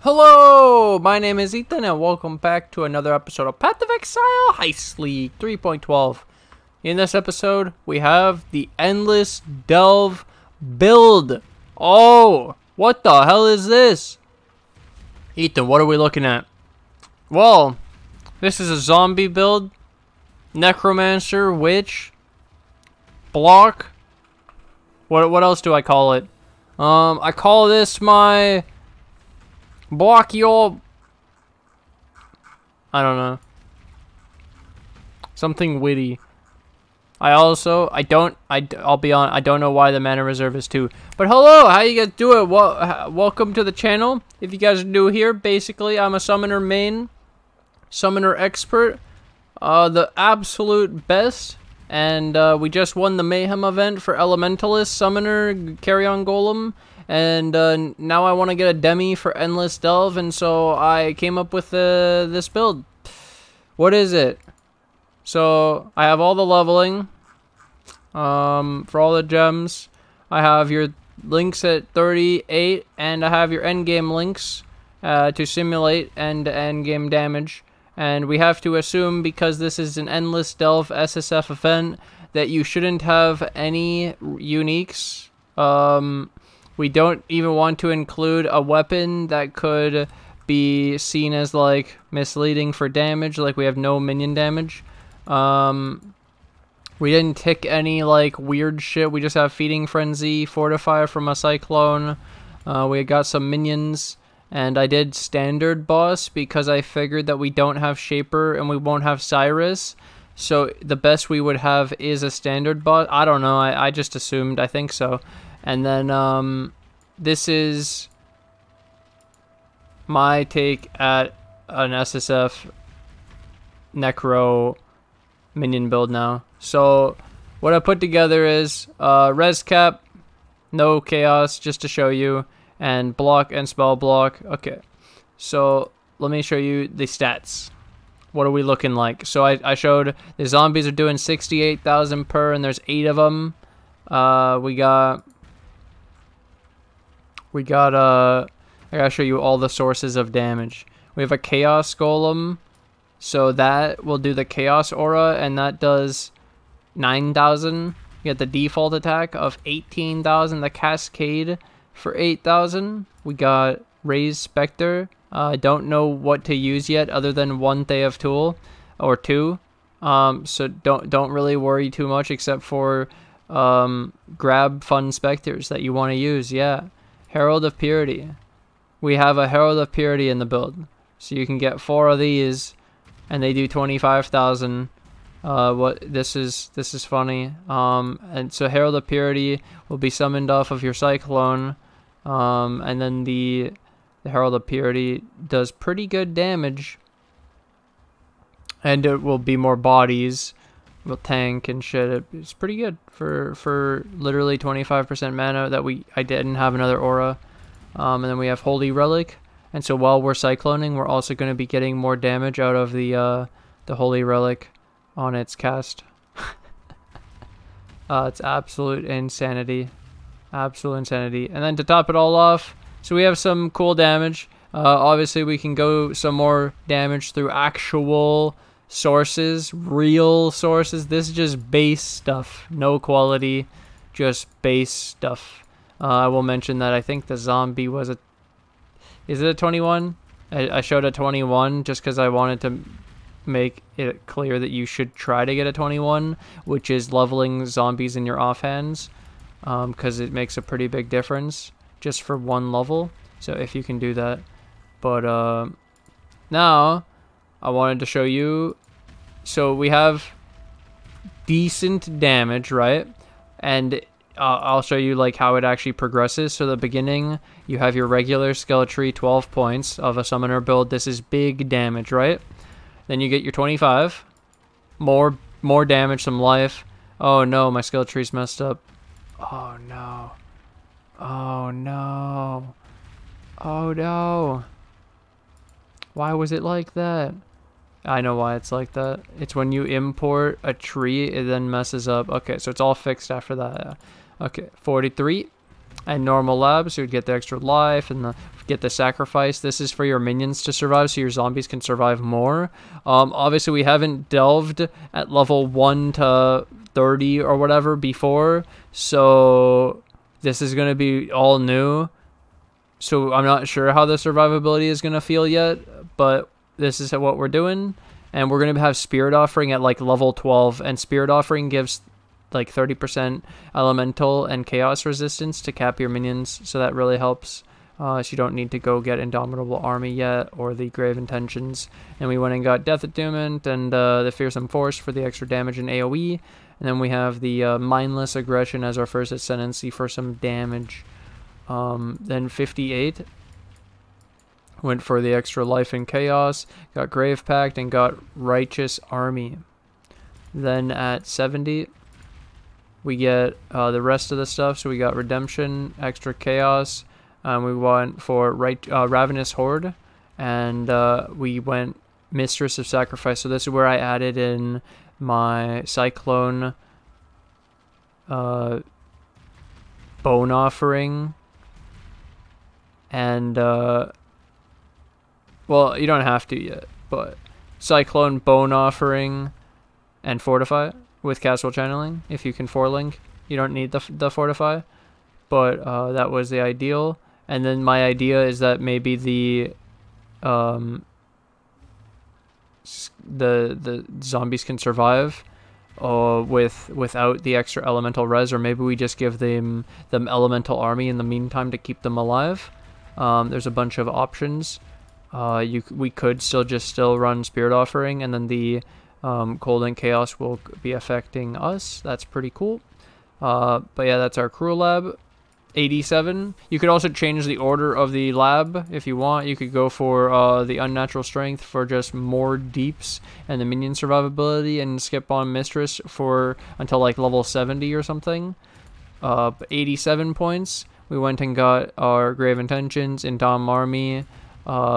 Hello, my name is Ethan and welcome back to another episode of Path of Exile Heist League 3.12. In this episode, we have the Endless Delve build. Oh, what the hell is this? Ethan, what are we looking at? Well, this is a zombie build. Necromancer, Witch, Block. What else do I call it? I call this my... Block your... I don't know. Something witty. I'll be on, I don't know why the mana reserve is 2. But hello, how you guys doing? Welcome to the channel. If you guys are new here, basically I'm a summoner main. Summoner expert. The absolute best. And we just won the Mayhem event for Elementalist, Summoner, Carry-On Golem. And now I want to get a demi for Endless Delve, and so I came up with this build. What is it? So I have all the leveling for all the gems. I have your links at 38, and I have your endgame links to simulate end game damage. And we have to assume, because this is an Endless Delve SSF event, that you shouldn't have any uniques. We don't even want to include a weapon that could be seen as, like, misleading for damage. Like, we have no minion damage. We didn't tick any, like, weird shit. We just have Feeding Frenzy, Fortify from a Cyclone. We got some minions. And I did Standard Boss because I figured that we don't have Shaper and we won't have Cyrus. So the best we would have is a Standard Boss. I don't know. I just assumed. I think so. And then, this is my take at an SSF Necro minion build now. So, what I put together is, res cap, no chaos, just to show you, and block and spell block. Okay, so, let me show you the stats. What are we looking like? So, I showed the zombies are doing 68,000 per, and there's 8 of them. I gotta show you all the sources of damage. We have a Chaos Golem, so that will do the Chaos Aura, and that does 9,000. You get the default attack of 18,000, the Cascade for 8,000. We got Raised Spectre. I don't know what to use yet other than one Day of Tool, or 2. So don't really worry too much, except for grab fun specters that you want to use, yeah. Herald of Purity. We have a Herald of Purity in the build. So you can get 4 of these and they do 25,000. This is funny. And so Herald of Purity will be summoned off of your Cyclone. And then the Herald of Purity does pretty good damage. And it will be more bodies. Will tank and shit. It's pretty good for literally 25% mana that I didn't have another aura. And then we have Holy Relic, and so while we're cycloning, we're also going to be getting more damage out of the Holy Relic on its cast. It's absolute insanity, absolute insanity. And then to top it all off, so we have some cool damage. Obviously we can go some more damage through actual sources, real sources. This is just base stuff, no quality, just base stuff. I will mention that I think the zombie was is it a 21? I showed a 21 just because I wanted to make it clear that you should try to get a 21, which is leveling zombies in your offhands, because it makes a pretty big difference just for one level. So if you can do that. But now I wanted to show you, so we have decent damage, right? And I'll show you like how it actually progresses. So the beginning, you have your regular skill tree, 12 points of a summoner build. This is big damage, right? Then you get your 25, more damage, some life. Oh no, my skill tree's messed up. Oh no. Oh no. Oh no. Why was it like that? I know why it's like that. It's when you import a tree, it then messes up. Okay, so it's all fixed after that. Okay, 43. And normal lab, so you'd get the extra life and the get the sacrifice. This is for your minions to survive, so your zombies can survive more. Obviously, we haven't delved at level 1 to 30 or whatever before, so this is going to be all new. So I'm not sure how the survivability is going to feel yet, but this is what we're doing. And we're going to have Spirit Offering at like level 12, and Spirit Offering gives like 30% elemental and chaos resistance to cap your minions, so that really helps. So you don't need to go get Indomitable Army yet, or the Grave Intentions. And we went and got Death Attunement and the Fearsome Force for the extra damage in AoE. And then we have the Mindless Aggression as our first ascendancy for some damage. Then 58 went for the extra life and chaos, got Grave Pact, and got Righteous Army. Then at 70, we get the rest of the stuff. So we got Redemption, extra chaos. We went for Ravenous Horde, and we went Mistress of Sacrifice. So this is where I added in my Cyclone Bone Offering, and well, you don't have to yet, but Cyclone Bone Offering and Fortify with Castle Channeling. If you can 4-link, you don't need the Fortify, but that was the ideal. And then my idea is that maybe the zombies can survive without the extra elemental res, or maybe we just give them elemental army in the meantime to keep them alive. There's a bunch of options. We could still run Spirit Offering, and then the Cold and Chaos will be affecting us. That's pretty cool. But yeah, that's our crew lab. 87. You could also change the order of the lab if you want. You could go for the Unnatural Strength for just more deeps and the minion survivability, and skip on Mistress for until like level 70 or something. 87 points. We went and got our Grave Intentions, Indomitable Army.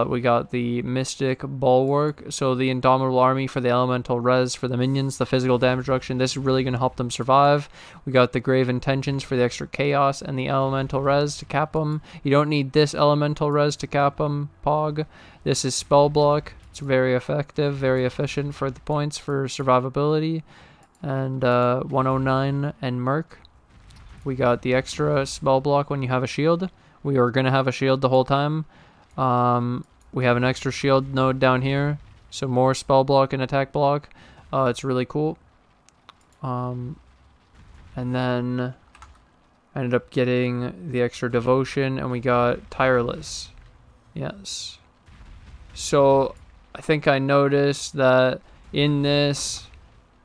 We got the Mystic Bulwark, so the Indomitable Army for the elemental res for the minions, the physical damage reduction. This is really going to help them survive. We got the Grave Intentions for the extra chaos and the elemental res to cap them. You don't need this elemental res to cap them, Pog. This is Spell Block. It's very effective, very efficient for the points for survivability. And 109 and Merc. We got the extra Spell Block when you have a shield. We are going to have a shield the whole time. We have an extra shield node down here, so more spell block and attack block. It's really cool. And then I ended up getting the extra devotion, and we got tireless. Yes. So I think I noticed that in this,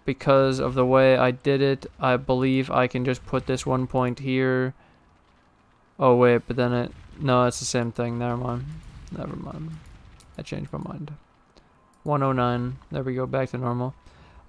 because of the way I did it, I believe I can just put this 1 point here. Oh wait, but then no, it's the same thing. Never mind. I changed my mind. 109. There we go. Back to normal.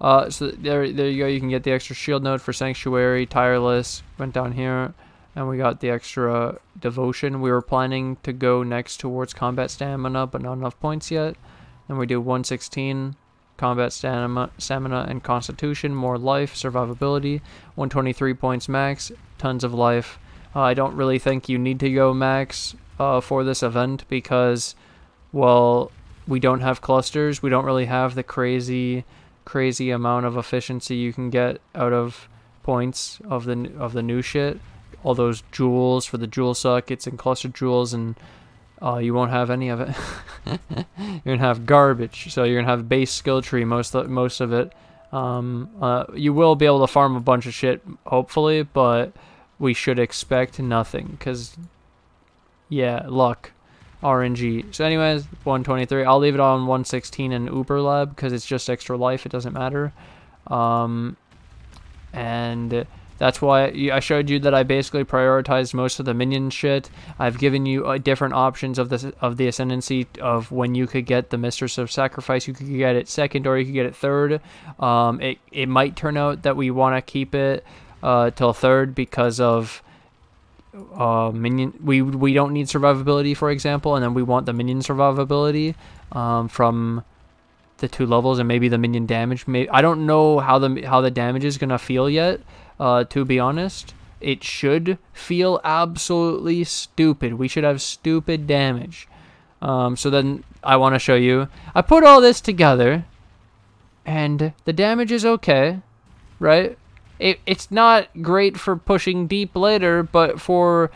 So there you go. You can get the extra shield node for Sanctuary. Tireless went down here, and we got the extra devotion. We were planning to go next towards combat stamina, but not enough points yet. Then we do 116 combat stamina and constitution, more life, survivability. 123 points max, tons of life. I don't really think you need to go max for this event because, well, we don't have clusters. We don't really have the crazy amount of efficiency you can get out of points of the new shit. All those jewels for the jewel suck. It's in cluster jewels, and you won't have any of it. You're gonna have garbage. So you're gonna have base skill tree most of it. You will be able to farm a bunch of shit, hopefully, but we should expect nothing, because, yeah, luck. RNG. So anyways, 123. I'll leave it on 116 in Uber Lab, because it's just extra life. It doesn't matter. And that's why I showed you that I basically prioritized most of the minion shit. I've given you different options of the ascendancy of when you could get the Mistress of Sacrifice. You could get it second, or you could get it third. It might turn out that we want to keep it till third because of minion. We don't need survivability, for example, and then we want the minion survivability from the 2 levels, and maybe the minion damage. I don't know how the damage is gonna feel yet, to be honest. it should feel absolutely stupid. We should have stupid damage. So then I want to show you. I put all this together, and the damage is okay, right? It's not great for pushing deep later, but for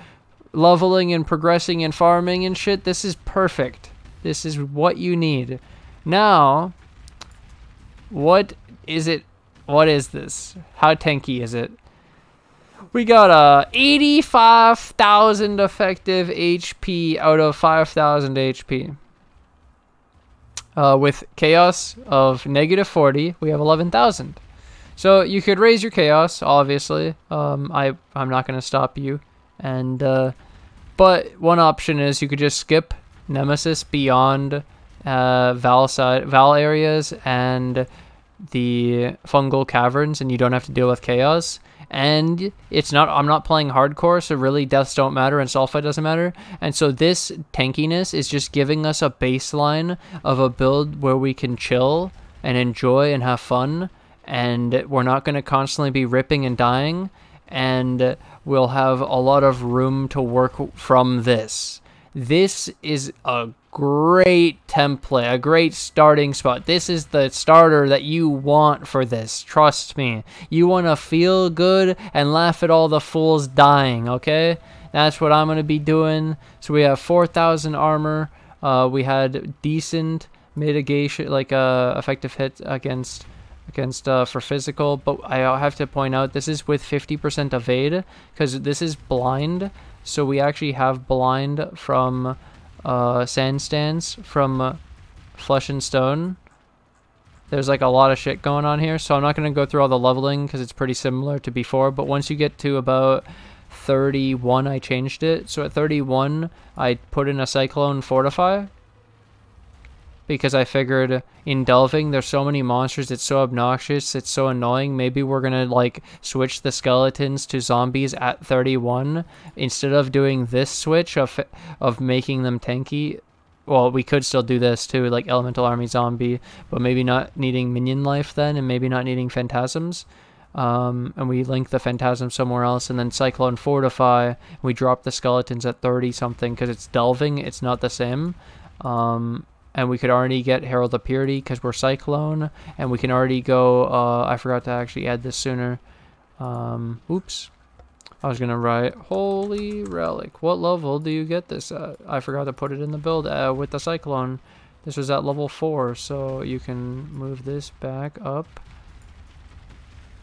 leveling and progressing and farming and shit, this is perfect. This is what you need. Now, what is it? What is this? How tanky is it? We got 85,000 effective HP out of 5,000 HP. With chaos of -40, we have 11,000. So you could raise your chaos, obviously. I'm not going to stop you. And but one option is you could just skip Nemesis beyond Val areas and the fungal caverns, and you don't have to deal with chaos. And I'm not playing hardcore, so really deaths don't matter and sulfite doesn't matter. And so this tankiness is just giving us a baseline of a build where we can chill and enjoy and have fun, and we're not going to constantly be ripping and dying, and we'll have a lot of room to work from this. This is a great template, a great starting spot. This is the starter that you want for this. Trust me. You want to feel good and laugh at all the fools dying, okay? That's what I'm going to be doing. So we have 4,000 armor. We had decent mitigation, like effective hit against for physical, but I have to point out this is with 50% evade, because this is blind. So we actually have blind from sand stands, from flesh and stone. There's like a lot of shit going on here, so I'm not going to go through all the leveling because it's pretty similar to before. But once you get to about 31, I changed it. So at 31, I put in a Cyclone Fortify, because I figured in delving there's so many monsters, it's so obnoxious, it's so annoying. Maybe we're gonna like switch the skeletons to zombies at 31 instead of doing this switch of making them tanky. Well, we could still do this too, like elemental army zombie, but maybe not needing minion life then, and maybe not needing phantasms. And we link the phantasm somewhere else, and then Cyclone Fortify. We drop the skeletons at 30 something because it's delving, it's not the same. And we could already get Herald of Purity because we're Cyclone, and we can already go, I forgot to actually add this sooner. Oops. I was going to write Holy Relic. What level do you get this at? I forgot to put it in the build with the Cyclone. This was at level 4, so you can move this back up.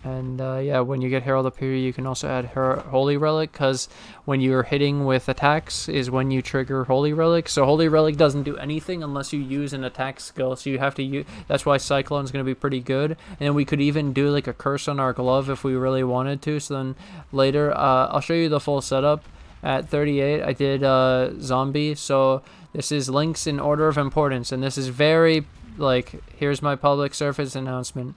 And yeah, when you get Herald of Purity, you can also add Holy Relic, because when you're hitting with attacks is when you trigger Holy Relic. So Holy Relic doesn't do anything unless you use an attack skill, so you have to use. That's why Cyclone's going to be pretty good. And we could even do like a curse on our glove if we really wanted to. So then later, I'll show you the full setup. At 38, I did zombie. So this is links in order of importance, and this is very like, here's my public service announcement.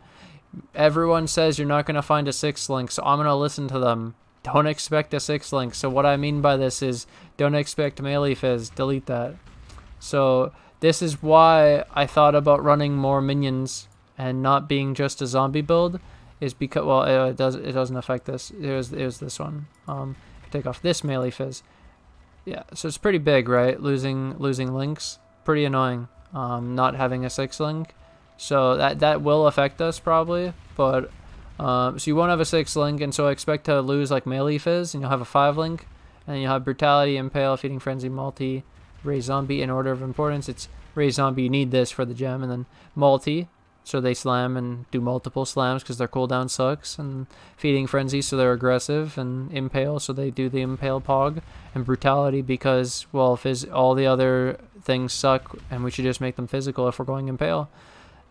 Everyone says you're not going to find a 6th link, so I'm going to listen to them. Don't expect a 6th link. So what I mean by this is don't expect melee fizz. Delete that. So this is why I thought about running more minions and not being just a zombie build, is because, well, it doesn't affect this. It was this one. Take off this melee fizz. Yeah, so it's pretty big, right? Losing links, pretty annoying. Not having a 6th link. So that will affect us probably, but so you won't have a 6th link, and so I expect to lose like melee fizz, and you'll have a 5 link, and then you'll have brutality, impale, feeding frenzy, multi, raise zombie in order of importance. It's raise zombie, you need this for the gem, and then multi, so they slam and do multiple slams because their cooldown sucks, and feeding frenzy, so they're aggressive, and impale, so they do the impale pog, and brutality because, well, all the other things suck, and we should just make them physical if we're going impale.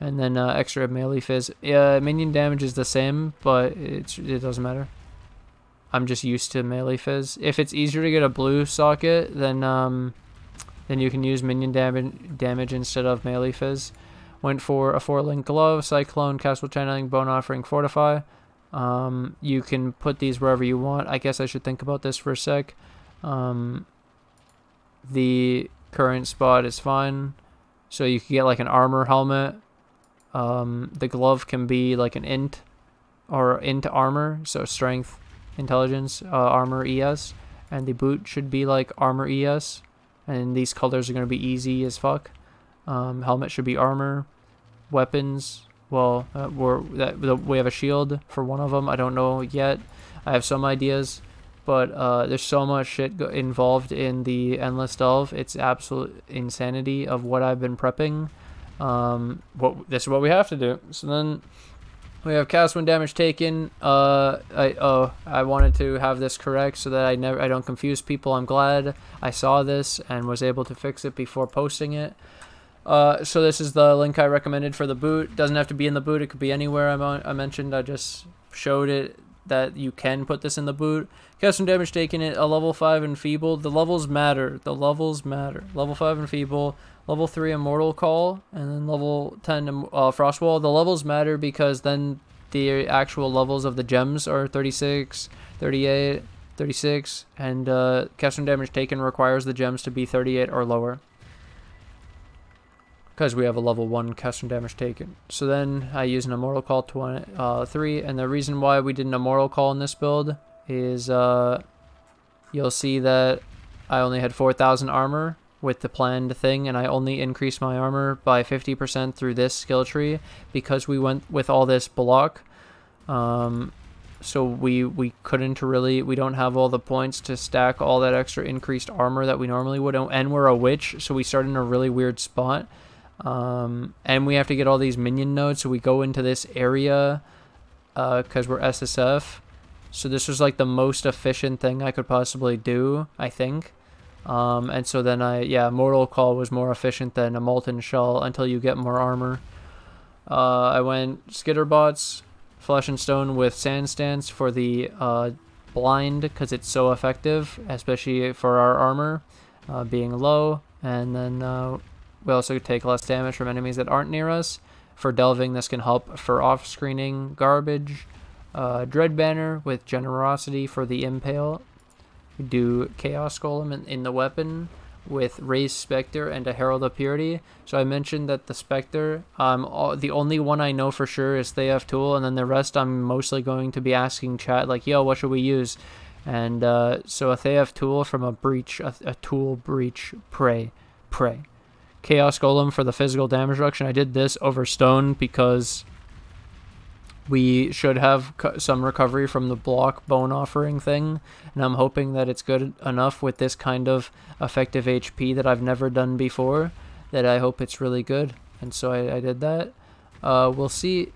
And then extra melee fizz. Minion damage is the same, but it doesn't matter. I'm just used to melee fizz. If it's easier to get a blue socket, then you can use minion damage instead of melee fizz. Went for a 4-link glove, Cyclone, Castle Channeling, Bone Offering, Fortify. You can put these wherever you want. I guess I should think about this for a sec. The current spot is fine. So you can get like an armor helmet. The glove can be like an int or int armor, so strength, intelligence, armor ES, and the boot should be like armor ES, and these colors are going to be easy as fuck. Helmet should be armor. Weapons, well, we have a shield for one of them. I don't know yet. I have some ideas, but there's so much shit involved in the Endless Delve. It's absolute insanity of what I've been prepping. This is what we have to do. So then we have cast when damage taken. I wanted to have this correct so that I don't confuse people. I'm glad I saw this and was able to fix it before posting it. So this is the link I recommended for the boot. Doesn't have to be in the boot. It could be anywhere I mentioned. I just showed it that you can put this in the boot. Custom damage taken at a level 5 enfeebled. The levels matter. The levels matter. Level 5 enfeeble, level 3 immortal call, and then level 10 frostwall. The levels matter because then the actual levels of the gems are 36, 38, 36, and custom damage taken requires the gems to be 38 or lower, because we have a level 1 custom damage taken. So then I use an immortal call 3, and the reason why we did an immortal call in this build is you'll see that I only had 4,000 armor with the planned thing, and I only increased my armor by 50% through this skill tree because we went with all this block. So we couldn't really, we don't have all the points to stack all that extra increased armor that we normally would, and we're a witch, so we start in a really weird spot. And we have to get all these minion nodes, so we go into this area because we're SSF. So this was like the most efficient thing I could possibly do, I think. And so then Mortal Call was more efficient than a Molten Shell until you get more armor. I went Skitterbots, Flesh and Stone with Sand Stance for the blind because it's so effective, especially for our armor being low. And then we also take less damage from enemies that aren't near us. For delving, this can help for off-screening garbage. Dread Banner with Generosity for the impale. We do Chaos Golem in the weapon with Raised Spectre and a Herald of Purity. So I mentioned that the Spectre, the only one I know for sure is they have Tool, and then the rest I'm mostly going to be asking chat, like, yo, what should we use? And so if they have Tool from a breach, a Tool breach, pray. Chaos Golem for the physical damage reduction. I did this over Stone because we should have some recovery from the block bone offering thing, and I'm hoping that it's good enough with this kind of effective HP that I've never done before, that I hope it's really good. And so I did that. We'll see.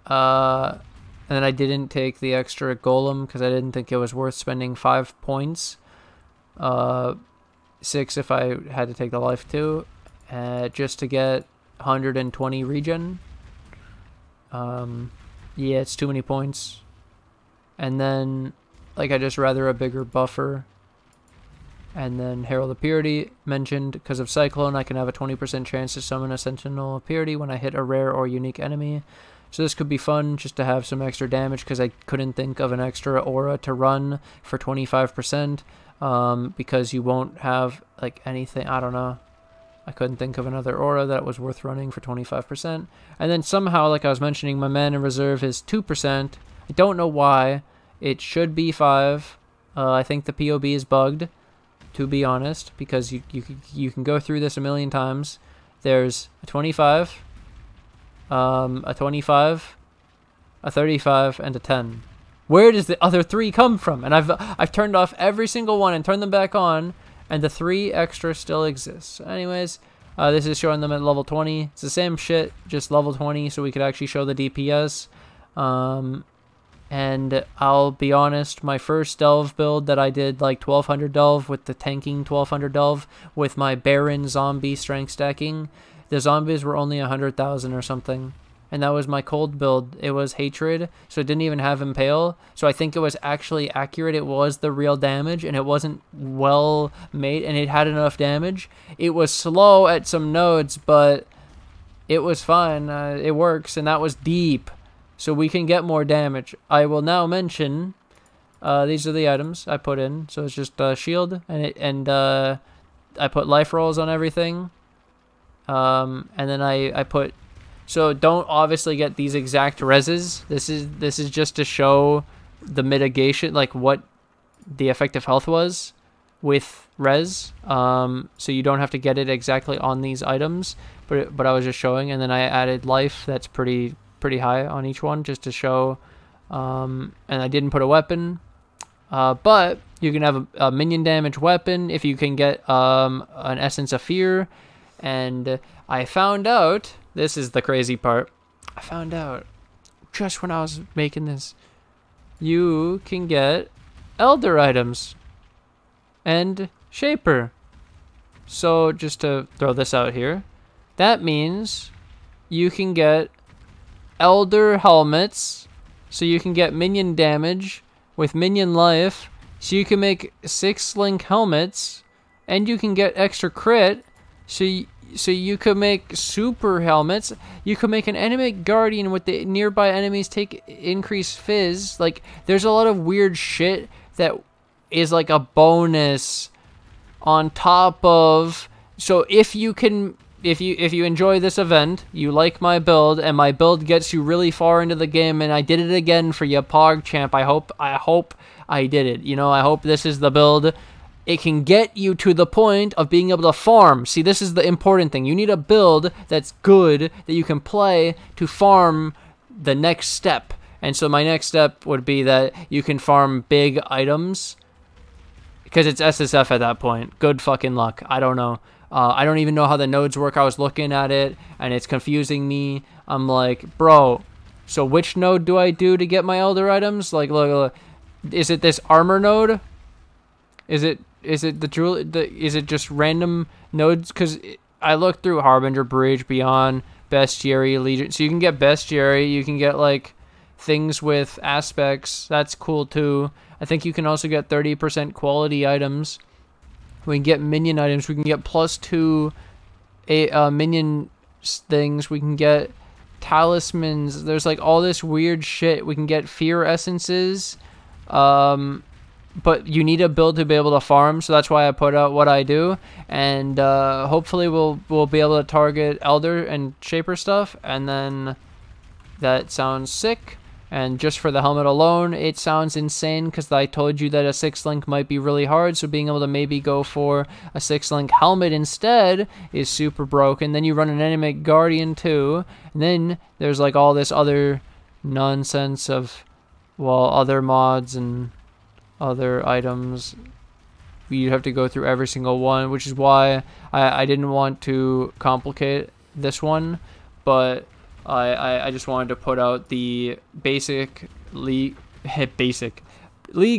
And then I didn't take the extra golem because I didn't think it was worth spending 5 points. 6 if I had to take the life too. Just to get 120 regen. Yeah, it's too many points. And then, like, I just rather a bigger buffer. And then Herald of Purity mentioned because of Cyclone, I can have a 20% chance to summon a Sentinel of Purity when I hit a rare or unique enemy. So this could be fun just to have some extra damage because I couldn't think of an extra aura to run for 25%. Because you won't have, like, anything, I don't know. I couldn't think of another aura that was worth running for 25%. And then somehow, like I was mentioning, my mana reserve is 2%. I don't know why. It should be 5. I think the POB is bugged, to be honest, because you can go through this a million times. There's a 25, a 25, a 35, and a 10. Where does the other 3 come from? And I've turned off every single one and turned them back on, and the 3 extra still exists. So anyways, this is showing them at level 20. It's the same shit, just level 20, so we could actually show the DPS. And I'll be honest, my first delve build that I did, like 1200 delve with the tanking 1200 delve with my Baron zombie strength stacking, the zombies were only 100,000 or something. And that was my cold build. It was Hatred, so it didn't even have Impale. So I think it was actually accurate. It was the real damage, and it wasn't well made, and it had enough damage. It was slow at some nodes, but it was fine. It works, and that was deep. So we can get more damage. I will now mention, these are the items I put in. So it's just shield, and I put life rolls on everything. And then I put... So don't obviously get these exact reses. This is just to show the mitigation, like what the effective health was with res, so you don't have to get it exactly on these items, but I was just showing, and then I added life that's pretty high on each one just to show, and I didn't put a weapon, but you can have a minion damage weapon if you can get an Essence of Fear. And I found out, this is the crazy part, I found out just when I was making this, you can get Elder items and Shaper. So just to throw this out here, that means you can get Elder helmets, so you can get minion damage with minion life, so you can make 6-link helmets, and you can get extra crit, so you could make super helmets. You could make an enemy guardian with the nearby enemies take increased fizz. Like, there's a lot of weird shit that is like a bonus on top of. So if you enjoy this event, you like my build, and my build gets you really far into the game, and I did it again for you, PogChamp. I hope I did it. You know, I hope this is the build. It can get you to the point of being able to farm. See, this is the important thing. You need a build that's good, that you can play to farm the next step. And so my next step would be that you can farm big items, because it's SSF at that point. Good fucking luck. I don't know. I don't even know how the nodes work. I was looking at it, and it's confusing me. I'm like, bro, so which node do I do to get my Elder items? Like, look, is it this armor node? Is it the jewel? Is it just random nodes? Because I looked through Harbinger, Bridge, Beyond, Bestiary, Legion. So you can get Bestiary. You can get like things with aspects. That's cool too. I think you can also get 30% quality items. We can get minion items. We can get +2 minion things. We can get talismans. There's like all this weird shit. We can get fear essences. But you need a build to be able to farm, so that's why I put out what I do. And hopefully we'll be able to target Elder and Shaper stuff, and then that sounds sick. And just for the helmet alone, it sounds insane, because I told you that a 6-link might be really hard, so being able to maybe go for a 6-link helmet instead is super broken. Then you run an enemy guardian too, and then there's like all this other nonsense of, well, other mods and other items. You have to go through every single one, which is why I didn't want to complicate this one, but I just wanted to put out the basic league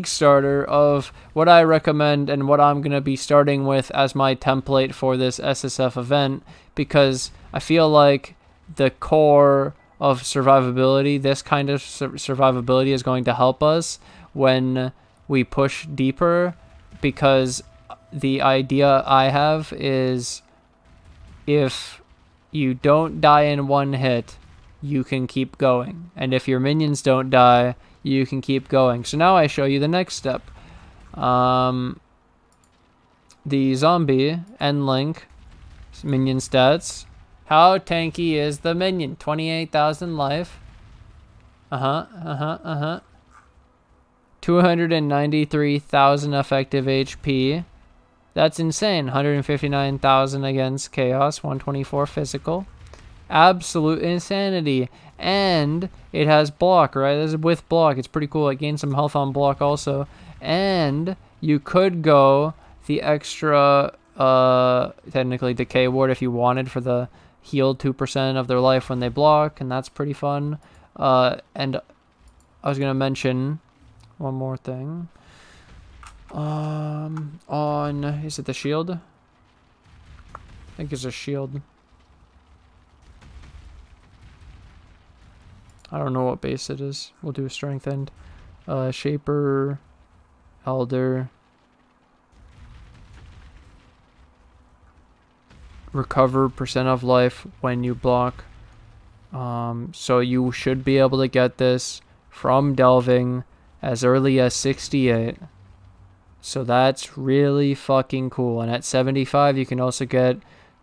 starter of what I recommend and what I'm gonna be starting with as my template for this SSF event, because I feel like the core of survivability, this kind of survivability, is going to help us when we push deeper, because the idea I have is if you don't die in one hit, you can keep going. And if your minions don't die, you can keep going. So now I show you the next step. The zombie end link minion stats. How tanky is the minion? 28,000 life. 293,000 effective HP. That's insane. 159,000 against Chaos. 124 physical. Absolute insanity. And it has block, right? This is with block. It's pretty cool. It gains some health on block also. And you could go the extra, technically, decay ward if you wanted, for the heal 2% of their life when they block. And that's pretty fun. And I was going to mention one more thing. Is it the shield? I think it's a shield. I don't know what base it is. We'll do a strengthened. Shaper, Elder. Recover % of life when you block. So you should be able to get this from delving as early as 68. So that's really fucking cool. And at 75, you can also get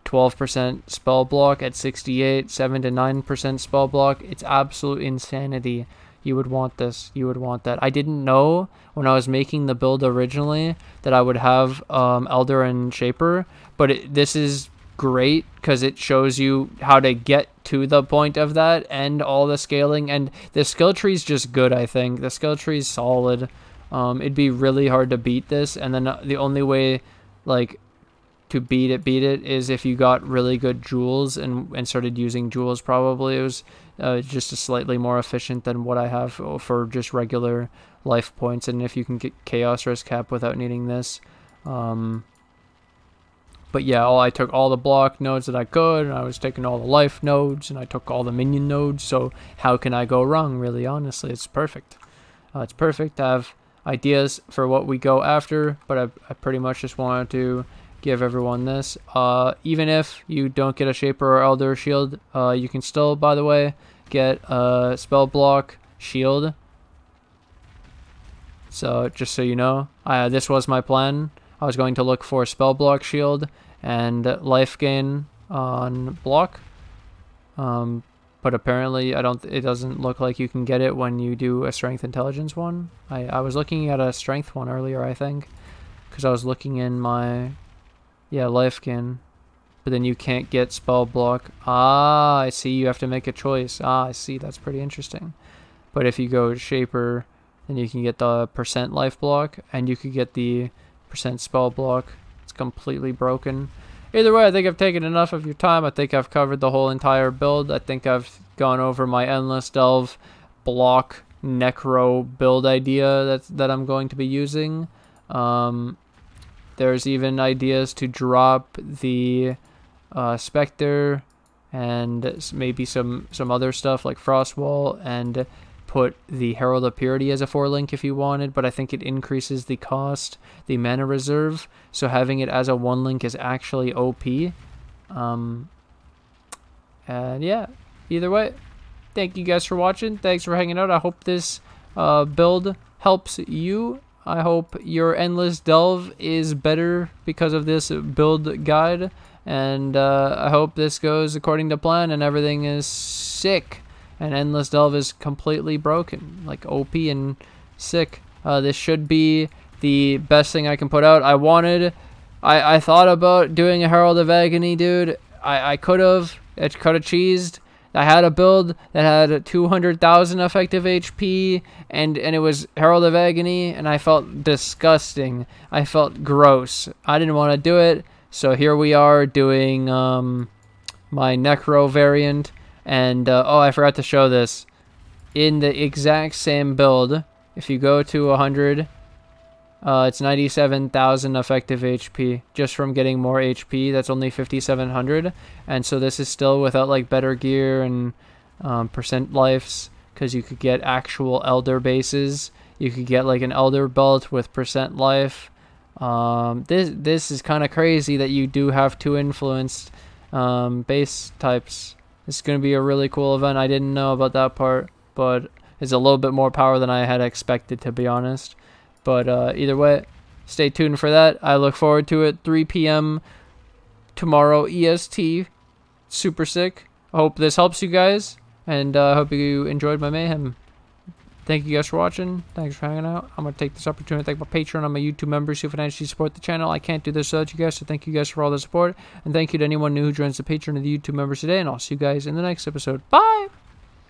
12% spell block. At 68, 7 to 9% spell block. It's absolute insanity. You would want this. You would want that. I didn't know when I was making the build originally that I would have Elder and Shaper, but this is great because it shows you how to get to the point of that and all the scaling. And the skill tree is just good, I think. The skill tree is solid. It'd be really hard to beat this, and then the only way, like, to beat it is if you got really good jewels and started using jewels. Probably it was just a slightly more efficient than what I have for just regular life points, and if you can get chaos risk cap without needing this. But yeah, I took all the block nodes that I could, and I was taking all the life nodes, and I took all the minion nodes, so how can I go wrong, really? Honestly, it's perfect. It's perfect to have ideas for what we go after, but I pretty much just wanted to give everyone this. Even if you don't get a Shaper or Elder shield, you can still, by the way, get a spell block shield. So just so you know, this was my plan. I was going to look for spell block shield and life gain on block, but apparently it doesn't look like you can get it when you do a strength intelligence one. I was looking at a strength one earlier, I think, because I was looking in my life gain, but then you can't get spell block. I see, you have to make a choice. I see, that's pretty interesting. But if you go Shaper, then you can get the % life block, and you could get the % spell block. It's completely broken. Either way, I think I've taken enough of your time. I think I've covered the whole entire build. I think I've gone over my Endless Delve block necro build idea that I'm going to be using. There's even ideas to drop the Spectre and maybe some other stuff like Frostwall, and put the Herald of Purity as a 4-link if you wanted, but I think it increases the cost, the mana reserve, so having it as a 1-link is actually OP. And yeah, either way, thank you guys for watching. Thanks for hanging out. I hope this build helps you. I hope your Endless Delve is better because of this build guide, and I hope this goes according to plan and everything is sick. And Endless Delve is completely broken, like OP and sick. This should be the best thing I can put out. I thought about doing a Herald of Agony, dude. I could have cheesed. I had a build that had 200,000 effective HP, and it was Herald of Agony, and I felt disgusting. I felt gross. I didn't want to do it, so here we are doing my Necro variant. And oh, I forgot to show this. In the exact same build, if you go to 100, it's 97,000 effective HP just from getting more HP. That's only 5,700, and so this is still without like better gear and % lives, because you could get actual Elder bases. You could get like an Elder belt with % life. This is kind of crazy that you do have 2 influenced base types. This is going to be a really cool event. I didn't know about that part, but it's a little bit more power than I had expected, to be honest. But either way, stay tuned for that. I look forward to it. 3 p.m. tomorrow EST. Super sick. I hope this helps you guys, and I hope you enjoyed my mayhem. Thank you guys for watching. Thanks for hanging out. I'm going to take this opportunity to thank my Patreon and my YouTube members who financially support the channel. I can't do this without you guys, so thank you guys for all the support. And thank you to anyone new who joins the Patreon and the YouTube members today. And I'll see you guys in the next episode. Bye!